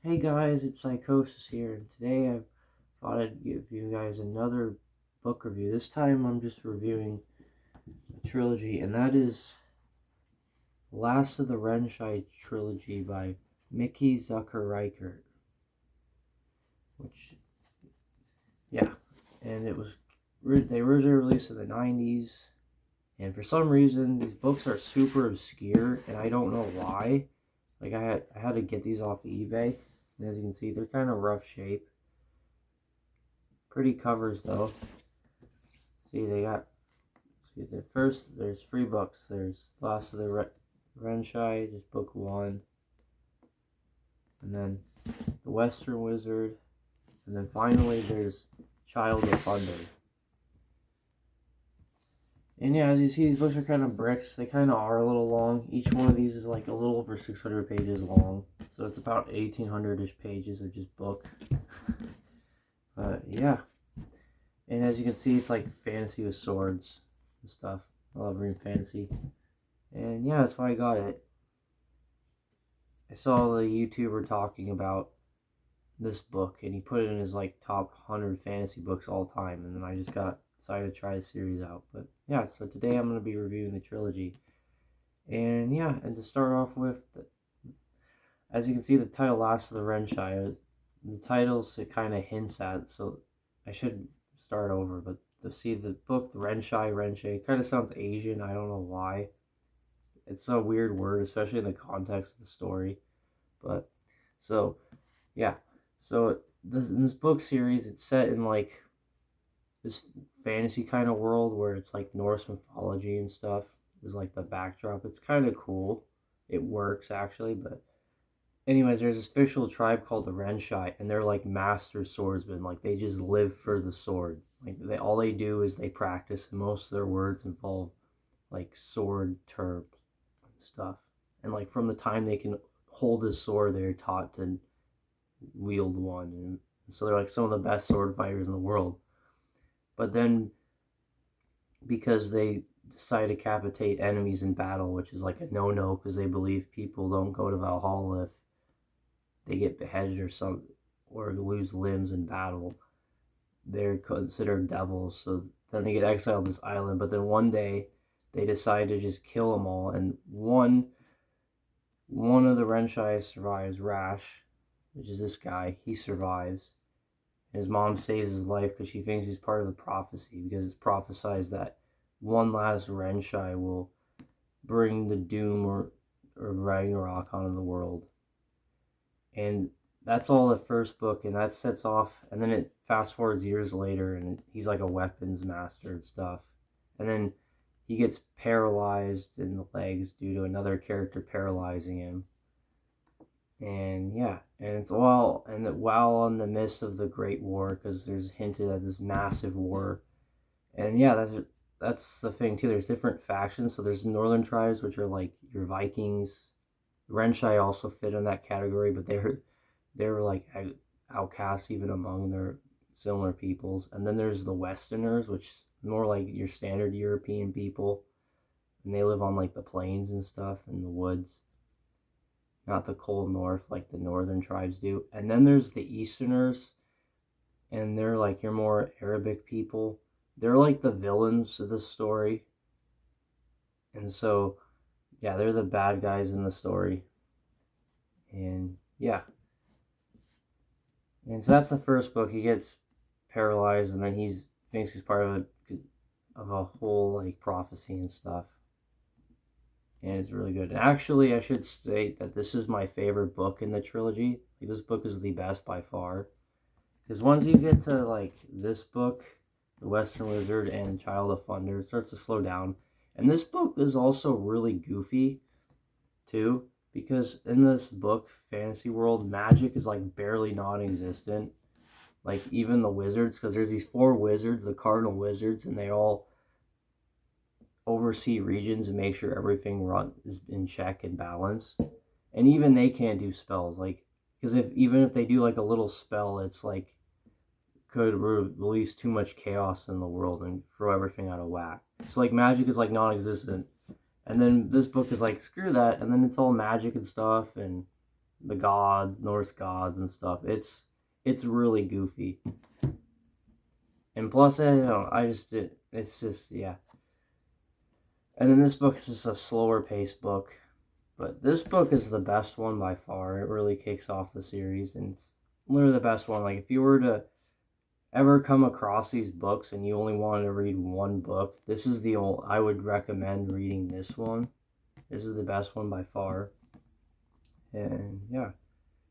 Hey guys, it's Psychosis here, and today I thought I'd give you guys another book review. This time I'm just reviewing a trilogy, and that is Last of the Renshai Trilogy by Mickey Zucker Reichert. Which, yeah, and they were originally released in the 90s, and for some reason these books are super obscure, and I don't know why. Like I had to get these off of eBay, and as you can see, they're kind of rough shape. Pretty covers though. See, there's 3 books. There's Last of the Renshai, just book 1, and then The Western Wizard, and then finally there's Child of Thunder. And yeah, as you see, these books are kind of bricks. They kind of are a little long. Each one of these is like a little over 600 pages long. So it's about 1,800-ish pages of just book. But yeah. And as you can see, it's like fantasy with swords and stuff. I love reading fantasy. And yeah, that's why I got it. I saw the YouTuber talking about this book, and he put it in his like top 100 fantasy books all time. And then I just decided to try the series out. But yeah, so today I'm going to be reviewing the trilogy. And yeah, and to start off with, as you can see, the title Last of the Renshai, the titles it kind of hints at, so I should start over. But the book, the Renshai, kind of sounds Asian. I don't know why. It's a weird word, especially in the context of the story. But, so, yeah. So, in this book series, it's set in, like, this fantasy kind of world where it's, like, Norse mythology and stuff is, like, the backdrop. It's kind of cool. It works, actually, but anyways, there's this fictional tribe called the Renshai, and they're, like, master swordsmen. Like, they just live for the sword. Like, all they do is they practice, and most of their words involve, like, sword terms stuff, and like from the time they can hold a sword, they're taught to wield one, and so they're like some of the best sword fighters in the world. But then, because they decide to decapitate enemies in battle, which is like a no-no, because they believe people don't go to Valhalla if they get beheaded or lose limbs in battle, they're considered devils. So then they get exiled to this island. But then one day they decide to just kill them all, and one of the Renshai survives, Rash, which is this guy. He survives. His mom saves his life because she thinks he's part of the prophecy, because it's prophesized that one last Renshai will bring the doom or Ragnarok onto the world. And that's all the first book, and that sets off, and then it fast forwards years later, and he's like a weapons master and stuff. And then he gets paralyzed in the legs due to another character paralyzing him. And yeah, and it's while in the midst of the Great War, because there's hinted at this massive war. And yeah, that's the thing too. There's different factions. So there's northern tribes, which are like your Vikings. Renshai also fit in that category, but they're like outcasts even among their similar peoples. And then there's the Westerners, which more like your standard European people, and they live on like the plains and stuff in the woods, not the cold north like the northern tribes do. And then there's the Easterners, and they're like your more Arabic people. They're like the villains of the story, and so yeah, they're the bad guys in the story. And yeah, and so that's the first book. He gets paralyzed, and then he thinks he's part of a whole like prophecy and stuff, and it's really good. And actually, I should state that this is my favorite book in the trilogy. Like, this book is the best by far, because once you get to like this book, The Western Wizard and Child of Thunder, it starts to slow down. And this book is also really goofy too, because in this book, fantasy world, magic is like barely non-existent. Like, even the wizards, because there's these 4 wizards, the cardinal wizards, and they all oversee regions and make sure everything is in check and balance. And even they can't do spells, like, because even if they do like a little spell, it's like could release too much chaos in the world and throw everything out of whack. So like magic is like non-existent. And then this book is like, screw that, and then it's all magic and stuff, and the gods, Norse gods and stuff. It's really goofy. And plus, it's just, yeah. And then this book is just a slower paced book. But this book is the best one by far. It really kicks off the series, and it's literally the best one. Like, if you were to ever come across these books and you only wanted to read one book, this is the only, I would recommend reading this one. This is the best one by far. And yeah,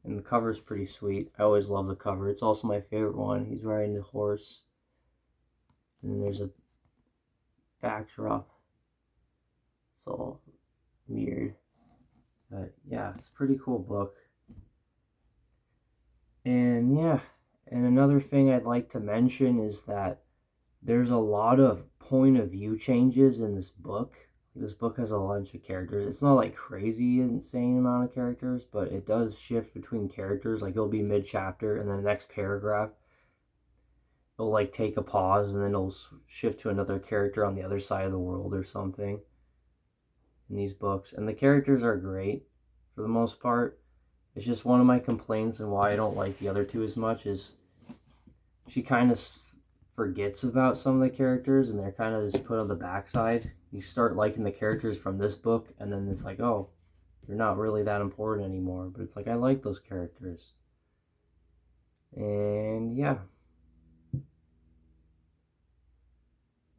and the cover's pretty sweet. I always love the cover. It's also my favorite one. He's riding the horse. And then there's a backdrop. It's all weird. But yeah, it's a pretty cool book. And yeah, and another thing I'd like to mention is that there's a lot of point of view changes in this book. This book has a bunch of characters. It's not like crazy insane amount of characters, but it does shift between characters. Like, it'll be mid-chapter, and then the next paragraph, it'll like take a pause, and then it'll shift to another character on the other side of the world or something in these books. And the characters are great for the most part. It's just one of my complaints and why I don't like the other two as much is she kind of forgets about some of the characters, and they're kind of just put on the backside. You start liking the characters from this book, and then it's like, oh, they're not really that important anymore. But it's like, I like those characters. And yeah.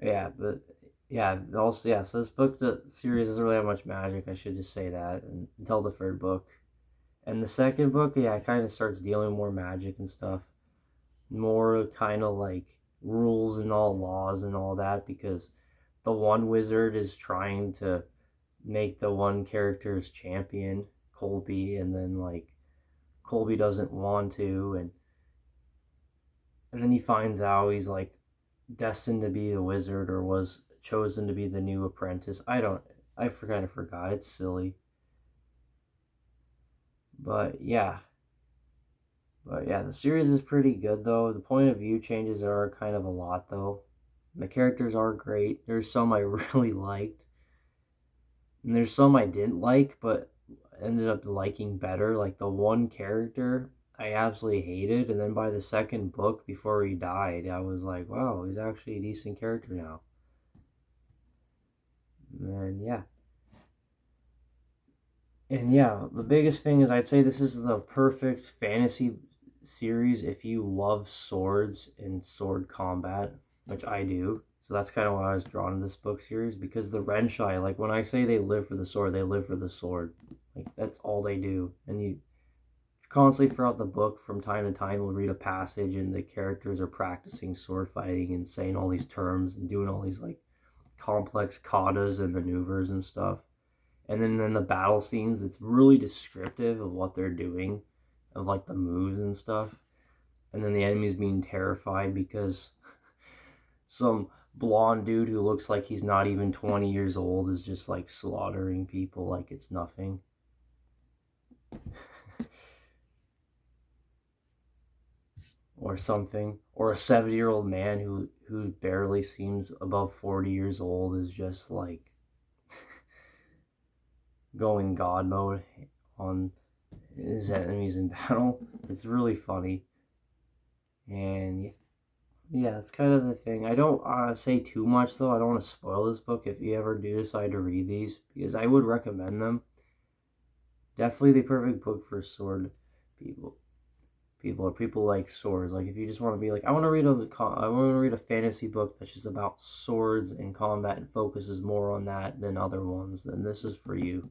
Yeah, but yeah, also, yeah, so this book, the series doesn't really have much magic. I should just say that until the third book. And the second book, yeah, it kind of starts dealing with more magic and stuff. More kind of like rules and all laws and all that, because the one wizard is trying to make the one character's champion, Colby, and then like Colby doesn't want to, and then he finds out he's like destined to be a wizard, or was chosen to be the new apprentice. I kind of forgot. It's silly. But yeah, the series is pretty good, though. The point of view changes are kind of a lot, though. The characters are great. There's some I really liked. And there's some I didn't like, but ended up liking better. Like, the one character I absolutely hated, and then by the second book, before he died, I was like, wow, he's actually a decent character now. And yeah. And yeah, the biggest thing is I'd say this is the perfect fantasy series if you love swords and sword combat, which I do. So that's kind of why I was drawn to this book series, because the Renshai, like, when I say they live for the sword, they live for the sword. Like, that's all they do. And you constantly throughout the book, from time to time, will read a passage and the characters are practicing sword fighting and saying all these terms and doing all these like complex katas and maneuvers and stuff. And then in the battle scenes, it's really descriptive of what they're doing, of like the moves and stuff. And then the enemy's being terrified because some blonde dude who looks like he's not even 20 years old is just like slaughtering people like it's nothing. Or something. Or a 70-year-old man who barely seems above 40 years old is just like going God mode on his enemies in battle. It's really funny. And yeah, that's kind of the thing. I don't say too much, though. I don't want to spoil this book if you ever do decide to read these, because I would recommend them. Definitely the perfect book for sword people. People like swords. Like, if you just want to be like, I want to read a fantasy book that's just about swords and combat and focuses more on that than other ones, then this is for you.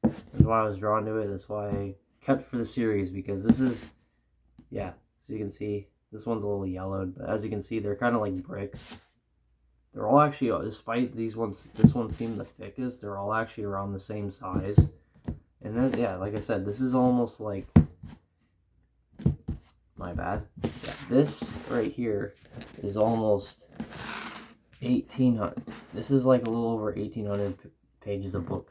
That's why I was drawn to it. That's why I kept for the series, because this is, yeah, as you can see, this one's a little yellowed, but as you can see, they're kind of like bricks. They're all actually, despite this one seemed the thickest, they're all actually around the same size. And then, yeah, like I said, this is almost like, my bad. Yeah, this right here is almost 1,800. This is like a little over 1,800 pages of book.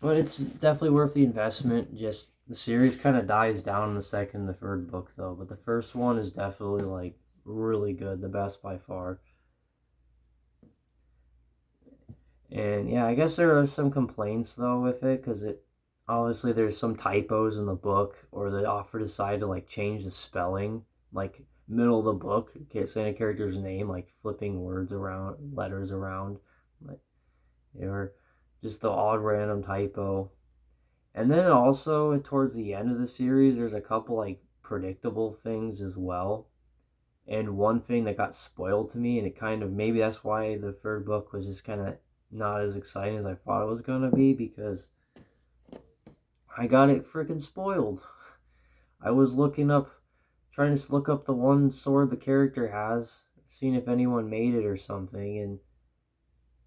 But it's definitely worth the investment. Just the series kind of dies down in the second and the third book, though. But the first one is definitely like really good, the best by far. And yeah, I guess there are some complaints though with it, because it obviously there's some typos in the book, or the author decided to like change the spelling, like middle of the book, saying a character's name, like flipping words around, letters around, like, or just the odd random typo. And then also towards the end of the series, there's a couple like predictable things as well. And one thing that got spoiled to me, and it kind of, maybe that's why the third book was just kind of not as exciting as I thought it was going to be, because I got it freaking spoiled. I was trying to look up the one sword the character has, seeing if anyone made it or something, and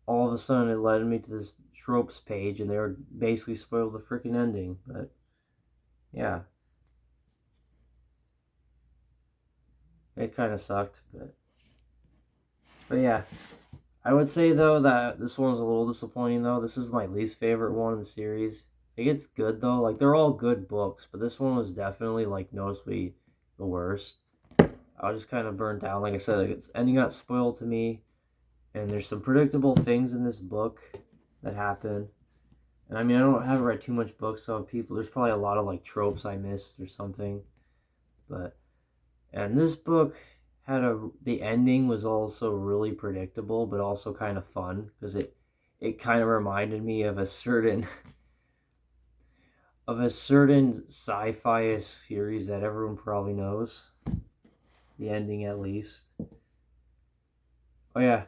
all of a sudden it led me to this tropes page, and they were basically spoiled the freaking ending. But yeah, it kind of sucked. But yeah, I would say though that this one's a little disappointing though. This is my least favorite one in the series. Like, it's good though. Like, they're all good books, but this one was definitely like noticeably the worst. I was just kind of burnt out. Like I said, like, its ending got spoiled to me, and there's some predictable things in this book that happen. And I mean, haven't read too much books, so there's probably a lot of like tropes I missed or something. But and this book the ending was also really predictable, but also kind of fun, because it kind of reminded me of a certain sci-fi series that everyone probably knows. The ending, at least. Oh yeah,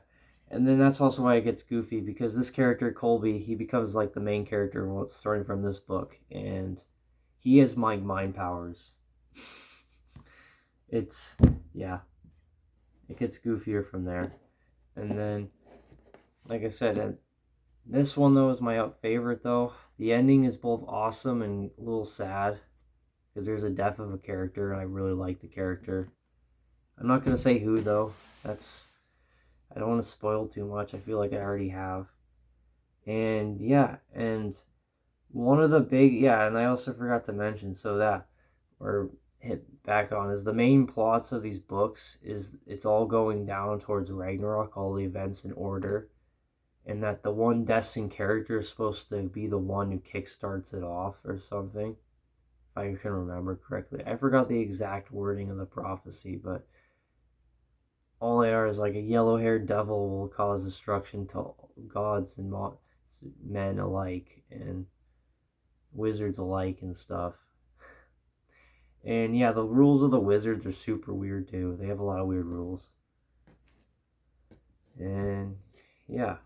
and then that's also why it gets goofy, because this character Colby, he becomes like the main character starting from this book, and he has mind powers. It's, yeah, it gets goofier from there. And then, like I said, this one though is my favorite though. The ending is both awesome and a little sad, because there's a death of a character, and I really like the character. I'm not gonna say who though. I don't want to spoil too much. I feel like I already have. And yeah, and one of the and I also forgot to mention, so that or hit back on, is the main plots of these books is it's all going down towards Ragnarok, all the events in order, and that the one destined character is supposed to be the one who kickstarts it off or something, if I can remember correctly. I forgot the exact wording of the prophecy, but all they are is like a yellow-haired devil will cause destruction to gods and men alike, and wizards alike and stuff. And yeah, the rules of the wizards are super weird too. They have a lot of weird rules. And yeah.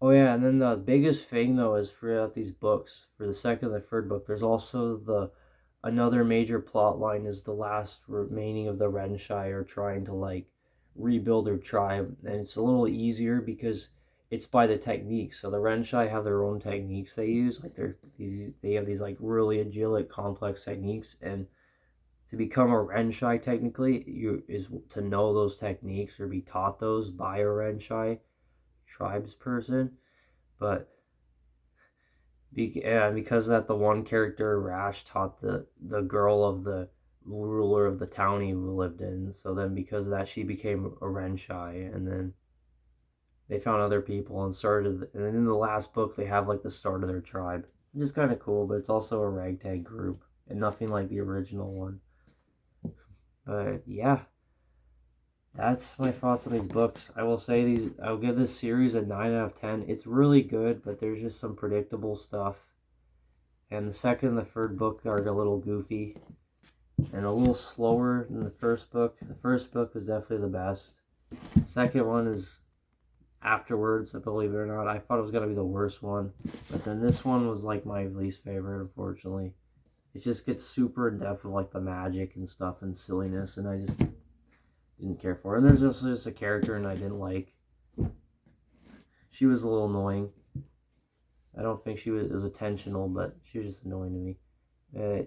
Oh yeah, and then the biggest thing though is, throughout these books, for the second and the third book, there's also another major plot line is the last remaining of the Renshai are trying to like rebuild their tribe, and it's a little easier because it's by the techniques. So the Renshai have their own techniques they use, like they have these like really agilic, complex techniques, and to become a Renshai technically is to know those techniques or be taught those by a Renshai tribes person. But because that the one character Rash taught the girl of the ruler of the town he lived in, so then because of that she became a Renshai, and then they found other people and started, and then in the last book they have like the start of their tribe, which is kind of cool, but it's also a ragtag group and nothing like the original one. But yeah, that's my thoughts on these books. I will say I'll give this series a 9 out of 10. It's really good, but there's just some predictable stuff. And the second and the third book are a little goofy and a little slower than the first book. The first book was definitely the best. The second one is afterwards, believe it or not. I thought it was going to be the worst one, but then this one was like my least favorite, unfortunately. It just gets super in depth with like the magic and stuff and silliness, and I just didn't care for it. And there's just a character and I didn't like. She was a little annoying. I don't think she was intentional, but she was just annoying to me.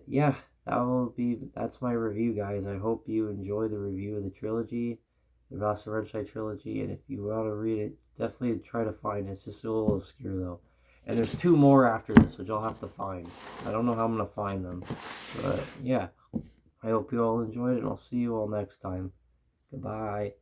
Yeah, that's my review, guys. I hope you enjoy the review of the trilogy, the Renshai Trilogy, and if you want to read it, definitely try to find it. It's just a little obscure though. And there's 2 more after this, which I'll have to find. I don't know how I'm going to find them. But yeah, I hope you all enjoyed it, and I'll see you all next time. Goodbye.